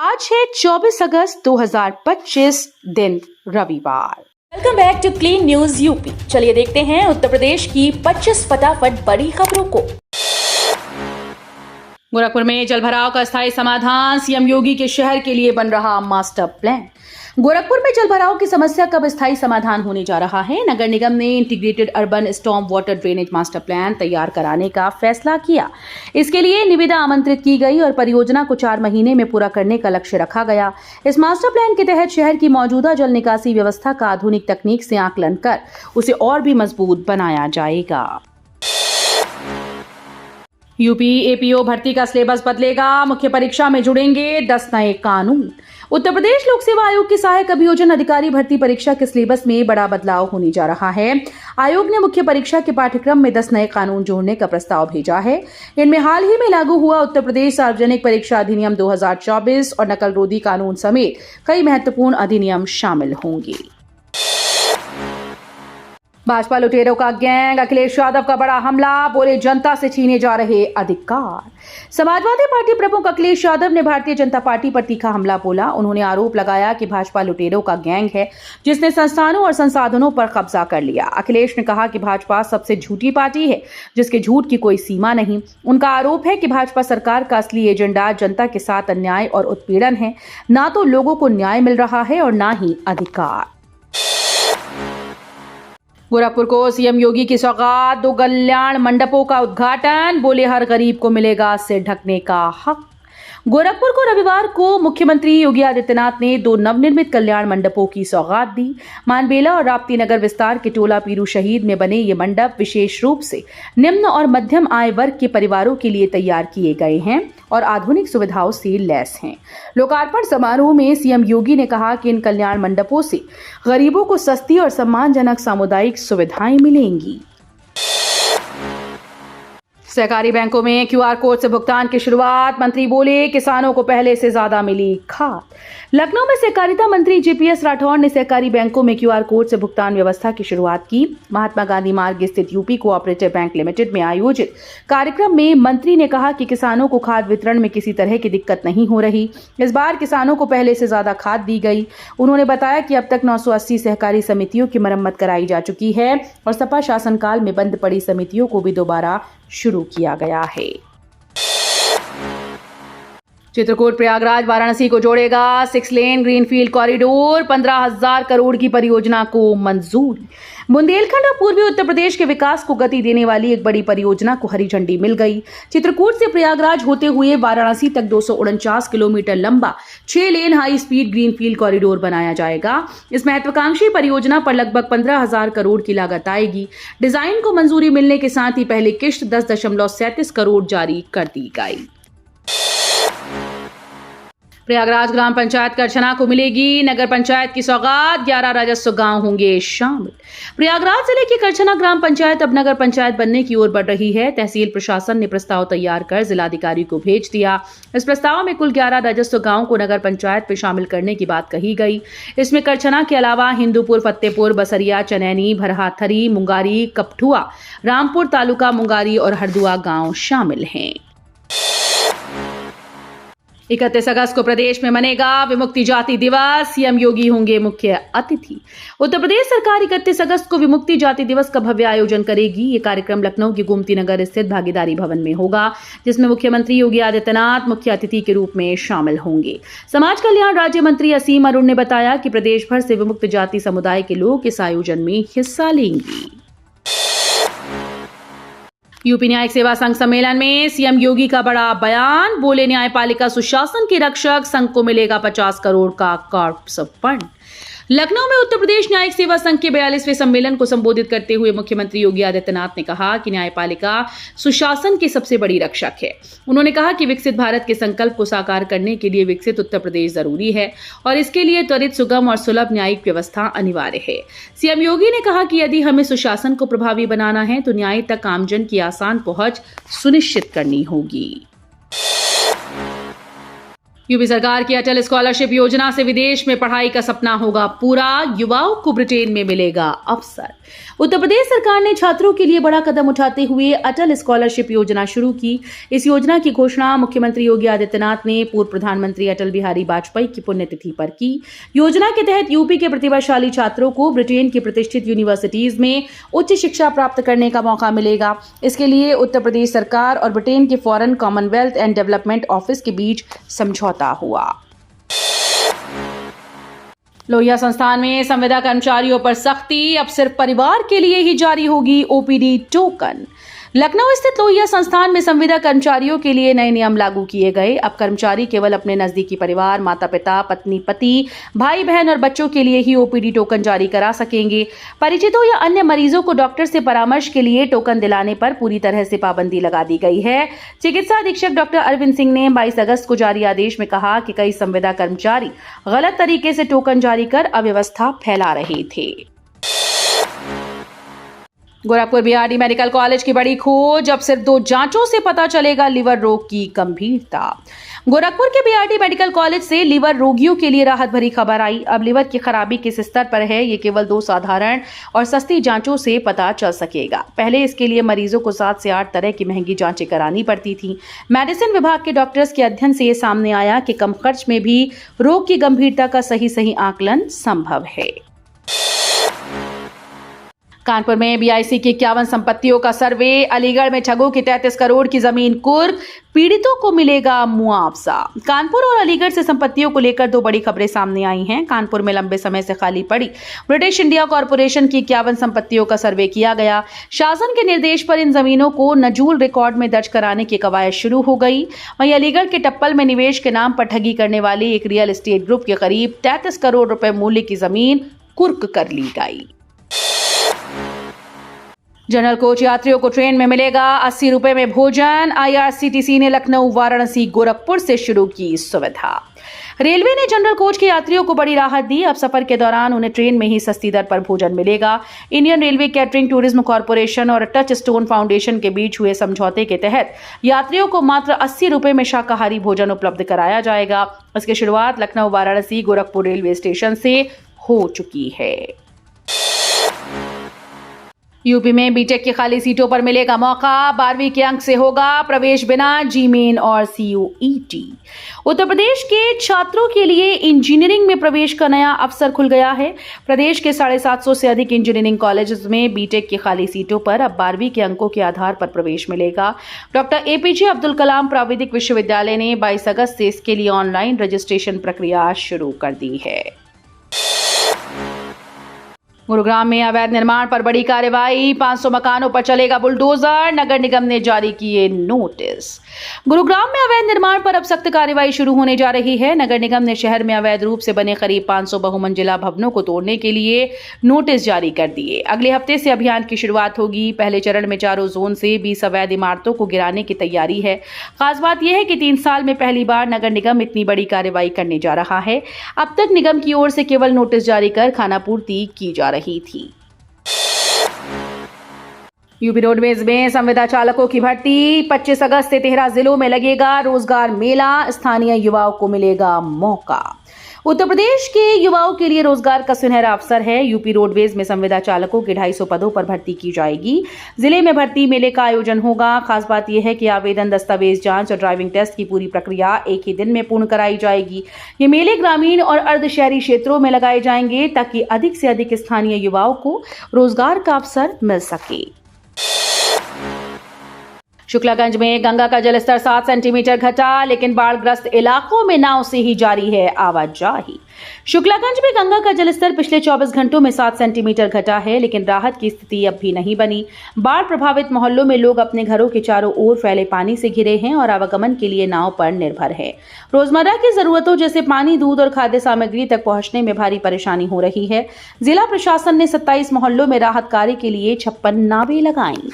आज है 24 अगस्त 2025 दिन रविवार। Welcome back to Clean News UP. चलिए देखते हैं उत्तर प्रदेश की 25 फटाफट बड़ी खबरों को। गोरखपुर में जलभराव का स्थायी समाधान, सीएम योगी के शहर के लिए बन रहा मास्टर प्लान। गोरखपुर में जलभराव की समस्या कब स्थायी समाधान होने जा रहा है। नगर निगम ने integrated urban storm water drainage master plan तैयार कराने का फैसला किया। इसके लिए निविदा आमंत्रित की गई और परियोजना को 4 महीने में पूरा करने का लक्ष्य रखा गया। इस मास्टर प्लान के तहत शहर की मौजूदा जल निकासी व्यवस्था का आधुनिक तकनीक से आकलन कर उसे और भी मजबूत बनाया जाएगा। यूपी एपीओ भर्ती का सिलेबस बदलेगा, मुख्य परीक्षा में जुड़ेंगे 10 नए कानून। उत्तर प्रदेश लोक सेवा आयोग की सहायक अभियोजन अधिकारी भर्ती परीक्षा के सिलेबस में बड़ा बदलाव होने जा रहा है। आयोग ने मुख्य परीक्षा के पाठ्यक्रम में 10 नए कानून जोड़ने का प्रस्ताव भेजा है। इनमें हाल ही में लागू हुआ उत्तर प्रदेश सार्वजनिक परीक्षा अधिनियम 2024 और नकल रोधी कानून समेत कई महत्वपूर्ण अधिनियम शामिल होंगे। भाजपा लुटेरों का गैंग, अखिलेश यादव का बड़ा हमला, बोले जनता से छीने जा रहे अधिकार। समाजवादी पार्टी प्रमुख अखिलेश यादव ने भारतीय जनता पार्टी पर तीखा हमला बोला। उन्होंने आरोप लगाया कि भाजपा लुटेरों का गैंग है जिसने संस्थानों और संसाधनों पर कब्जा कर लिया। अखिलेश ने कहा कि भाजपा सबसे झूठी पार्टी है जिसके झूठ की कोई सीमा नहीं। उनका आरोप है कि भाजपा सरकार का असली एजेंडा जनता के साथ अन्याय और उत्पीड़न है। ना तो लोगों को न्याय मिल रहा है और ना ही अधिकार। गोरखपुर को सीएम योगी की सौगात, 2 कल्याण मंडपों का उद्घाटन, बोले हर गरीब को मिलेगा सिर ढकने का हक। गोरखपुर को रविवार को मुख्यमंत्री योगी आदित्यनाथ ने 2 नवनिर्मित कल्याण मंडपों की सौगात दी। मानबेला और राप्ती नगर विस्तार के टोला पीरू शहीद में बने ये मंडप विशेष रूप से निम्न और मध्यम आय वर्ग के परिवारों के लिए तैयार किए गए हैं और आधुनिक सुविधाओं से लैस हैं। लोकार्पण समारोह में सीएम योगी ने कहा कि इन कल्याण मंडपों से गरीबों को सस्ती और सम्मानजनक सामुदायिक सुविधाएं मिलेंगी। सहकारी बैंकों में क्यूआर कोड से भुगतान की शुरुआत, मंत्री बोले किसानों को पहले से ज्यादा मिली खाद। लखनऊ में सहकारिता मंत्री जेपीएस राठौर ने सहकारी बैंकों में क्यूआर कोड से भुगतान व्यवस्था की शुरुआत की। महात्मा गांधी मार्ग स्थित यूपी कोऑपरेटिव बैंक लिमिटेड में आयोजित कार्यक्रम में मंत्री ने कहा कि किसानों को खाद वितरण में किसी तरह की दिक्कत नहीं हो रही। इस बार किसानों को पहले से ज्यादा खाद दी गई। उन्होंने बताया कि अब तक 980 सहकारी समितियों की मरम्मत कराई जा चुकी है और सपा शासनकाल में बंद पड़ी समितियों को भी दोबारा शुरू किया गया है। चित्रकूट प्रयागराज वाराणसी को जोड़ेगा 6 लेन ग्रीनफील्ड कॉरिडोर, 15,000 करोड़ की परियोजना को मंजूरी। बुंदेलखंड और पूर्वी उत्तर प्रदेश के विकास को गति देने वाली एक बड़ी परियोजना को हरी झंडी मिल गई। चित्रकूट से प्रयागराज होते हुए वाराणसी तक 249 किलोमीटर लंबा 6 लेन हाई स्पीड ग्रीनफील्ड कॉरिडोर बनाया जाएगा। इस महत्वाकांक्षी परियोजना पर लगभग 15,000 करोड़ की लागत आएगी। डिजाइन को मंजूरी मिलने के साथ ही पहली किश्त 10.37 करोड़ जारी कर दी गई। प्रयागराज ग्राम पंचायत करछना को मिलेगी नगर पंचायत की सौगात, 11 राजस्व गांव होंगे शामिल। प्रयागराज जिले की करछना ग्राम पंचायत अब नगर पंचायत बनने की ओर बढ़ रही है। तहसील प्रशासन ने प्रस्ताव तैयार कर जिलाधिकारी को भेज दिया। इस प्रस्ताव में कुल 11 राजस्व गांव को नगर पंचायत में शामिल करने की बात कही गई। इसमें करछना के अलावा हिंदूपुर, फतेहपुर, बसरिया, चनैनी, भरहाथरी, मुंगारी, कपठुआ, रामपुर तालुका मुंगारी और हरदुआ गांव शामिल हैं। 31 अगस्त को प्रदेश में मनेगा विमुक्ति जाति दिवस, सीएम योगी होंगे मुख्य अतिथि। उत्तर प्रदेश सरकार 31 अगस्त को विमुक्ति जाति दिवस का भव्य आयोजन करेगी। ये कार्यक्रम लखनऊ के गोमती नगर स्थित भागीदारी भवन में होगा, जिसमें मुख्यमंत्री योगी आदित्यनाथ मुख्य अतिथि के रूप में शामिल होंगे। समाज कल्याण राज्य मंत्री असीम अरुण ने बताया कि प्रदेश भर से विमुक्त जाति समुदाय के लोग इस आयोजन में हिस्सा लेंगे। यूपी न्यायिक सेवा संघ सम्मेलन में सीएम योगी का बड़ा बयान, बोले न्यायपालिका सुशासन के रक्षक, संघ को मिलेगा 50 करोड़ का कॉर्प्स फंड। लखनऊ में उत्तर प्रदेश न्यायिक सेवा संघ के 42वें सम्मेलन को संबोधित करते हुए मुख्यमंत्री योगी आदित्यनाथ ने कहा कि न्यायपालिका सुशासन की सबसे बड़ी रक्षक है। उन्होंने कहा कि विकसित भारत के संकल्प को साकार करने के लिए विकसित उत्तर प्रदेश जरूरी है और इसके लिए त्वरित, सुगम और सुलभ न्यायिक व्यवस्था अनिवार्य है। सीएम योगी ने कहा कि यदि हमें सुशासन को प्रभावी बनाना है तो न्याय तक आमजन की आसान पहुंच सुनिश्चित करनी होगी। यूपी सरकार की अटल स्कॉलरशिप योजना से विदेश में पढ़ाई का सपना होगा पूरा, युवाओं को ब्रिटेन में मिलेगा अवसर। उत्तर प्रदेश सरकार ने छात्रों के लिए बड़ा कदम उठाते हुए अटल स्कॉलरशिप योजना शुरू की। इस योजना की घोषणा मुख्यमंत्री योगी आदित्यनाथ ने पूर्व प्रधानमंत्री अटल बिहारी वाजपेयी की पुण्यतिथि पर की। योजना के तहत यूपी के प्रतिभाशाली छात्रों को ब्रिटेन की प्रतिष्ठित यूनिवर्सिटीज में उच्च शिक्षा प्राप्त करने का मौका मिलेगा। इसके लिए उत्तर प्रदेश सरकार और ब्रिटेन के foreign, Commonwealth and development office के बीच समझौता हुआ। लोहिया संस्थान में संविदा कर्मचारियों पर सख्ती, अब सिर्फ परिवार के लिए ही जारी होगी ओपीडी टोकन। लखनऊ स्थित लोहिया संस्थान में संविदा कर्मचारियों के लिए नए नियम लागू किए गए। अब कर्मचारी केवल अपने नजदीकी परिवार, माता पिता, पत्नी पति, भाई बहन और बच्चों के लिए ही ओपीडी टोकन जारी करा सकेंगे। परिचितों या अन्य मरीजों को डॉक्टर से परामर्श के लिए टोकन दिलाने पर पूरी तरह से पाबंदी लगा दी गई है। चिकित्सा अधीक्षक डॉक्टर अरविंद सिंह ने 22 अगस्त को जारी आदेश में कहा कि कई संविदा कर्मचारी गलत तरीके से टोकन जारी कर अव्यवस्था फैला रहे थे। गोरखपुर बीआरडी मेडिकल कॉलेज की बड़ी खोज, अब सिर्फ 2 जांचों से पता चलेगा लिवर रोग की गंभीरता। गोरखपुर के बीआरडी मेडिकल कॉलेज से लिवर रोगियों के लिए राहत भरी खबर आई। अब लिवर की खराबी किस स्तर पर है, ये केवल 2 साधारण और सस्ती जांचों से पता चल सकेगा। पहले इसके लिए मरीजों को 7 से 8 तरह की महंगी जांचें करानी पड़ती थी। मेडिसिन विभाग के डॉक्टर्स के अध्ययन से ये सामने आया कि कम खर्च में भी रोग की गंभीरता का सही आकलन संभव है। कानपुर में बीआईसी की 51 संपत्तियों का सर्वे, अलीगढ़ में ठगों की 33 करोड़ की जमीन कुर्क, पीड़ितों को मिलेगा मुआवजा। कानपुर और अलीगढ़ से संपत्तियों को लेकर 2 बड़ी खबरें सामने आई हैं। कानपुर में लंबे समय से खाली पड़ी ब्रिटिश इंडिया कॉरपोरेशन की 51 संपत्तियों का सर्वे किया गया। शासन के निर्देश पर इन जमीनों को नजूल रिकॉर्ड में दर्ज कराने की कवायद शुरू हो गई। वहीं अलीगढ़ के टप्पल में निवेश के नाम पर ठगी करने वाली एक रियल एस्टेट ग्रुप के करीब 33 करोड़ रुपए मूल्य की जमीन कुर्क कर ली गई। जनरल कोच यात्रियों को ट्रेन में मिलेगा 80 रुपए में भोजन। आईआरसीटीसी ने लखनऊ, वाराणसी, गोरखपुर से शुरू की सुविधा। रेलवे ने जनरल कोच के यात्रियों को बड़ी राहत दी। अब सफर के दौरान उन्हें ट्रेन में ही सस्ती दर पर भोजन मिलेगा। Indian railway catering tourism corporation और टच स्टोन फाउंडेशन के बीच हुए समझौते के तहत यात्रियों को मात्र 80 रुपए में शाकाहारी भोजन उपलब्ध कराया जाएगा। इसकी शुरुआत लखनऊ, वाराणसी, गोरखपुर रेलवे स्टेशन से हो चुकी है। यूपी में बीटेक की खाली सीटों पर मिलेगा मौका। 12वीं के अंक से होगा प्रवेश बिना जीमेन और सीयूईटी। उत्तर प्रदेश के छात्रों के लिए इंजीनियरिंग में प्रवेश का नया अवसर खुल गया है। प्रदेश के 750 से अधिक इंजीनियरिंग कॉलेजेस में बीटेक की खाली सीटों पर अब 12वीं के अंकों के आधार पर प्रवेश मिलेगा। डॉक्टर एपीजे अब्दुल कलाम प्राविधिक विश्वविद्यालय ने 22 अगस्त से इसके लिए ऑनलाइन रजिस्ट्रेशन प्रक्रिया शुरू कर दी है। गुरुग्राम में अवैध निर्माण पर बड़ी कार्रवाई, 500 मकानों पर चलेगा बुलडोजर, नगर निगम ने जारी किए नोटिस। गुरुग्राम में अवैध निर्माण पर अब सख्त कार्रवाई शुरू होने जा रही है। नगर निगम ने शहर में अवैध रूप से बने करीब 500 बहुमंजिला भवनों को तोड़ने के लिए नोटिस जारी कर दिए। अगले हफ्ते से अभियान की शुरुआत होगी। पहले चरण में चारों जोन से 20 अवैध इमारतों को गिराने की तैयारी है। खास बात यह है कि 3 साल में पहली बार नगर निगम इतनी बड़ी कार्रवाई करने जा रहा है। अब तक निगम की ओर से केवल नोटिस जारी कर खानापूर्ति की जा रही थी। यूपी रोडवेज में संविदा चालकों की भर्ती, 25 अगस्त से 13 जिलों में लगेगा रोजगार मेला, स्थानीय युवाओं को मिलेगा मौका। उत्तर प्रदेश के युवाओं के लिए रोजगार का सुनहरा अवसर है। यूपी रोडवेज में संविदा चालकों के 250 पदों पर भर्ती की जाएगी। जिले में भर्ती मेले का आयोजन होगा। खास बात यह है कि आवेदन, दस्तावेज जांच और ड्राइविंग टेस्ट की पूरी प्रक्रिया एक ही दिन में पूर्ण कराई जाएगी। ये मेले ग्रामीण और अर्ध शहरी क्षेत्रों में लगाए जाएंगे ताकि अधिक से अधिक स्थानीय युवाओं को रोजगार का अवसर मिल सके। शुक्लागंज में गंगा का जलस्तर 7 सेंटीमीटर घटा, लेकिन बाढ़ग्रस्त इलाकों में नाव से ही जारी है आवाजाही। शुक्लागंज में गंगा का जलस्तर पिछले 24 घंटों में 7 सेंटीमीटर घटा है, लेकिन राहत की स्थिति अब भी नहीं बनी। बाढ़ प्रभावित मोहल्लों में लोग अपने घरों के चारों ओर फैले पानी से घिरे हैं और आवागमन के लिए नाव पर निर्भर है। रोजमर्रा की जरूरतों जैसे पानी, दूध और खाद्य सामग्री तक पहुंचने में भारी परेशानी हो रही है। जिला प्रशासन ने 27 मोहल्लों में राहत कार्य के लिए 56 नावें लगाई।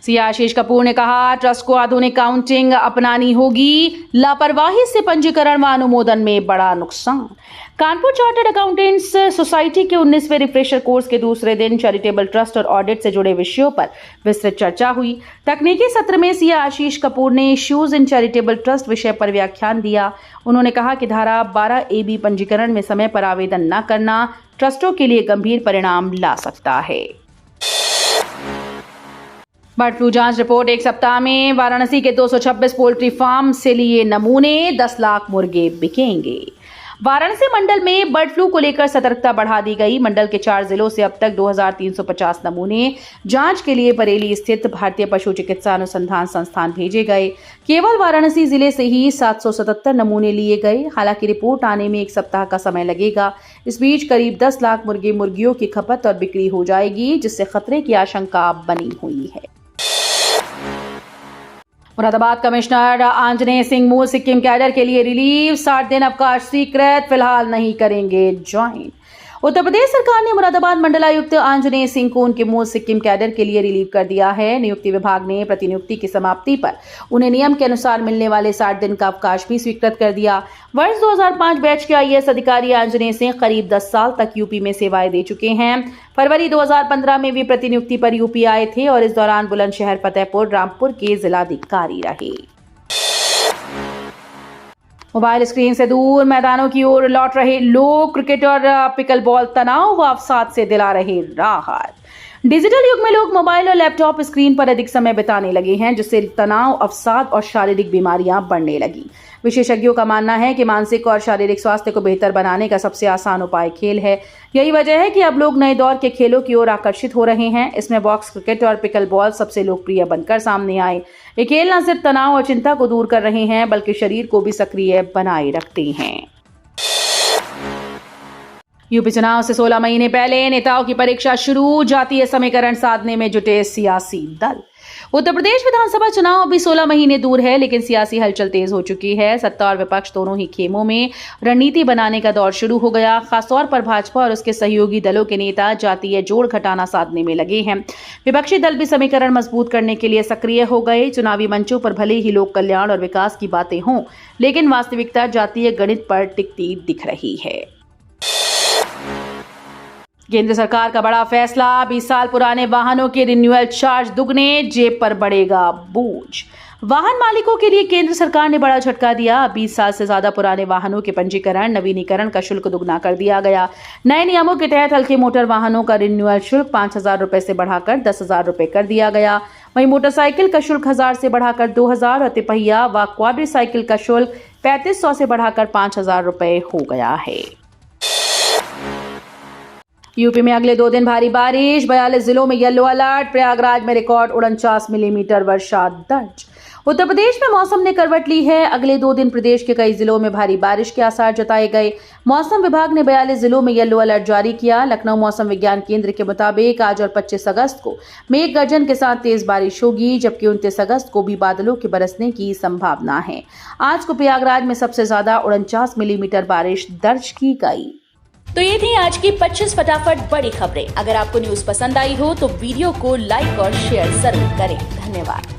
सीएम आशीष कपूर ने कहा, ट्रस्ट को आधुनिक काउंटिंग अपनानी होगी, लापरवाही से पंजीकरण व अनुमोदन में बड़ा नुकसान। कानपुर चार्टर्ड अकाउंटेंट्स सोसाइटी के 19वें रिफ्रेशर कोर्स के दूसरे दिन चैरिटेबल ट्रस्ट और ऑडिट से जुड़े विषयों पर विस्तृत चर्चा हुई। तकनीकी सत्र में सीएम आशीष कपूर ने इश्यूज इन चैरिटेबल ट्रस्ट विषय पर व्याख्यान दिया। उन्होंने कहा कि धारा 12A(b) पंजीकरण में समय पर आवेदन न करना ट्रस्टों के लिए गंभीर परिणाम ला सकता है। बर्ड फ्लू जांच रिपोर्ट, एक सप्ताह में वाराणसी के 226 पोल्ट्री फार्म से लिए नमूने, 10 लाख मुर्गे बिकेंगे। वाराणसी मंडल में बर्ड फ्लू को लेकर सतर्कता बढ़ा दी गई। मंडल के 4 जिलों से अब तक 2350 नमूने जांच के लिए बरेली स्थित भारतीय पशु चिकित्सा अनुसंधान संस्थान भेजे गए। केवल वाराणसी जिले से ही 777 नमूने लिए गए। हालांकि रिपोर्ट आने में एक सप्ताह का समय लगेगा। इस बीच करीब 10 लाख मुर्गे मुर्गियों की खपत और बिक्री हो जाएगी, जिससे खतरे की आशंका बनी हुई है। मुरादाबाद कमिश्नर आंजनेय सिंह मूल सिक्किम कैडर के लिए रिलीव, 60 दिन अवकाश स्वीकृत, फिलहाल नहीं करेंगे ज्वाइन। उत्तर प्रदेश सरकार ने मुरादाबाद मंडलायुक्त आंजनेय सिंह को उनके मूल सिक्किम कैडर के लिए रिलीव कर दिया है। नियुक्ति विभाग ने प्रतिनियुक्ति की समाप्ति पर उन्हें नियम के अनुसार मिलने वाले 60 दिन का अवकाश भी स्वीकृत कर दिया। वर्ष 2005 बैच के IAS अधिकारी आंजनेय सिंह करीब 10 साल तक यूपी में सेवाएं दे चुके हैं। फरवरी 2015 में वे प्रतिनियुक्ति पर यूपी आए थे और इस दौरान बुलंदशहर, फतेहपुर, रामपुर के जिलाधिकारी रहे। मोबाइल स्क्रीन से दूर मैदानों की ओर लौट रहे लोग, क्रिकेट और पिकल बॉल तनाव व अवसाद से दिला रहे राहत। डिजिटल युग में लोग मोबाइल और लैपटॉप स्क्रीन पर अधिक समय बिताने लगे हैं, जिससे तनाव, अवसाद और शारीरिक बीमारियां बढ़ने लगी। विशेषज्ञों का मानना है कि मानसिक और शारीरिक स्वास्थ्य को बेहतर बनाने का सबसे आसान उपाय खेल है। यही वजह है कि अब लोग नए दौर के खेलों की ओर आकर्षित हो रहे हैं। इसमें बॉक्स क्रिकेट और पिकल बॉल सबसे लोकप्रिय बनकर सामने आए। ये खेल न सिर्फ तनाव और चिंता को दूर कर रहे हैं, बल्कि शरीर को भी सक्रिय बनाए रखते हैं। यूपी चुनाव से 16 महीने पहले नेताओं की परीक्षा शुरू, जातीय समीकरण साधने में जुटे सियासी दल। उत्तर प्रदेश विधानसभा चुनाव अभी 16 महीने दूर है, लेकिन सियासी हलचल तेज हो चुकी है। सत्ता और विपक्ष दोनों ही खेमों में रणनीति बनाने का दौर शुरू हो गया। खासतौर पर भाजपा और उसके सहयोगी दलों के नेता जातीय जोड़ घटाना साधने में लगे हैं। विपक्षी दल भी समीकरण मजबूत करने के लिए सक्रिय हो गए। चुनावी मंचों पर भले ही लोक कल्याण और विकास की बातें हों, लेकिन वास्तविकता जातीय गणित पर टिकती दिख रही है। केंद्र सरकार का बड़ा फैसला, 20 साल पुराने वाहनों के रिन्यूअल चार्ज दुगने, जेब पर बढ़ेगा बोझ। वाहन मालिकों के लिए केंद्र सरकार ने बड़ा झटका दिया। 20 साल से ज्यादा पुराने वाहनों के पंजीकरण, नवीनीकरण का शुल्क दुगना कर दिया गया। नए नियमों के तहत हल्के मोटर वाहनों का रिन्यूअल शुल्क 5,000 रुपए से बढ़ाकर 10,000 रुपए कर दिया गया। वहीं मोटरसाइकिल का शुल्क 1,000 से बढ़ाकर 2,000 और तिपहिया व क्वाड्रीसाइकिल का शुल्क 3,500 से बढ़ाकर 5,000 रुपए हो गया है। यूपी में अगले 2 दिन भारी बारिश, 42 जिलों में येलो अलर्ट। प्रयागराज में रिकॉर्ड 49 मिलीमीटर वर्षा दर्ज। उत्तर प्रदेश में मौसम ने करवट ली है। अगले 2 दिन प्रदेश के कई जिलों में भारी बारिश के आसार जताए गए। मौसम विभाग ने 42 जिलों में येलो अलर्ट जारी किया। लखनऊ मौसम विज्ञान केंद्र के मुताबिक आज और 25 अगस्त को मेघ गर्जन के साथ तेज बारिश होगी, जबकि 29 अगस्त को भी बादलों के बरसने की संभावना है। आज को प्रयागराज में सबसे ज्यादा 49 मिलीमीटर बारिश दर्ज की गई। तो ये थी आज की 25 फटाफट बड़ी खबरें। अगर आपको न्यूज पसंद आई हो तो वीडियो को लाइक और शेयर जरूर करें। धन्यवाद।